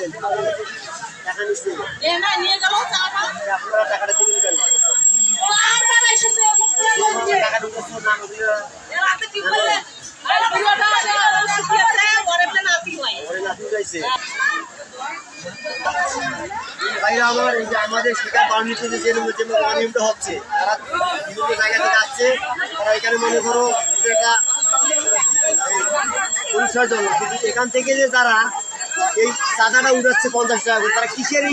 দিচ্ছেন টাকা নিচ্ছে আপনারা টাকাটা দিলেন কেন টাকা ঢুকেছে না ভাইরা আমার এই যে আমাদের শিকার বার্মিতে যে নিয়মটা হচ্ছে তারা বিভিন্ন জায়গা থেকে আসছে তারা এখানে মনে করো এটা পরিচয় জন্য কিন্তু এখান থেকে যে যারা এই চাঁদাটা উড়াচ্ছে 50 টাকা করে তারা কিসের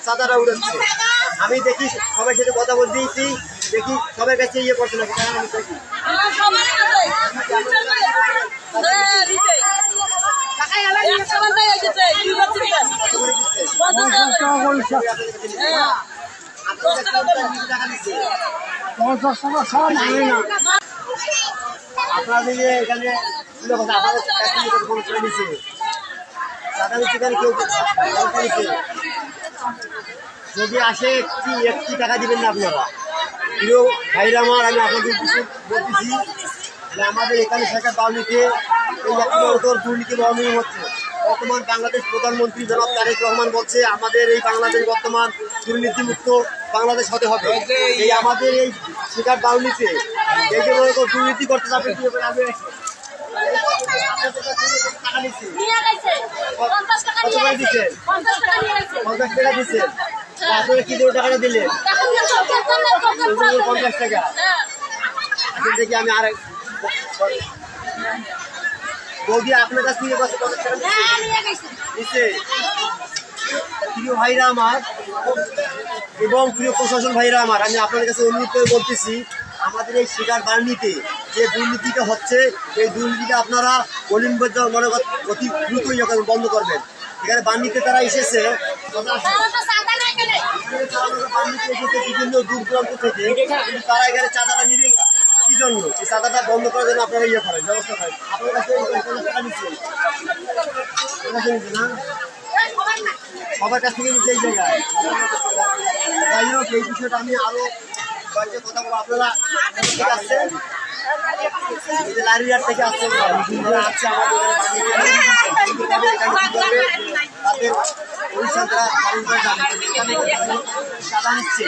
চাঁদাটা উড়াচ্ছে আমি দেখি সবার সাথে কথা বলতেইছি দেখি সবার কাছে করছে না আমি দেখি আপনাদের এখানে যদি আসে একটি টাকা দিবেন না আপনারা প্রিয় ভাইরা আমার আমি আপনাদের কিছু বলতেছি আমাদের এখানে সরকার বাউনিতে এই একটা দুর্নীতি বহন হচ্ছে বর্তমান বাংলাদেশ প্রধানমন্ত্রী জনাব তারেক রহমান বলছে আমাদের এই বাংলাদেশ বর্তমান দুর্নীতিমুক্ত বাংলাদেশ হতে হবে এই আমাদের এই শিকার বাউনিতে এই যে দুর্নীতি করতে যাবে আপনারা কি দেবো টাকাটা দিলেন 50 টাকা দেখি আমি আর বৌদি আপনার কাছ থেকে 50 টাকা নিচ্ছে প্রিয় ভাইরা আমার এবং প্রিয় প্রশাসন ভাইরা আমার আমি আপনাদের কাছে অনুরোধ করে বলতেছি আমাদের এই শিকার বার্নিতে যে দুর্নীতিটা হচ্ছে এই দুর্নীতিটা আপনারা অলিম্বদ্ধ মনে অতি দ্রুতই বন্ধ করবেন এখানে বার্নিতে তারা এসেছে বিভিন্ন দূর দূরান্ত থেকে তারা এখানে চাঁদাটা নিবে কি জন্য এই চাঁদাটা বন্ধ করার জন্য আপনারা করেন ব্যবস্থা করেন আপনার কাছে সবার কাছ থেকে নিচ্ছে এই জায়গায় যাই হোক এই বিষয়টা আমি আরো কয়েকটা কথা বলবো আপনারা আসছেন লারিয়ার থেকে আসছেন আসছে আমাদের তাদের পরিষদরা সাদা নিচ্ছে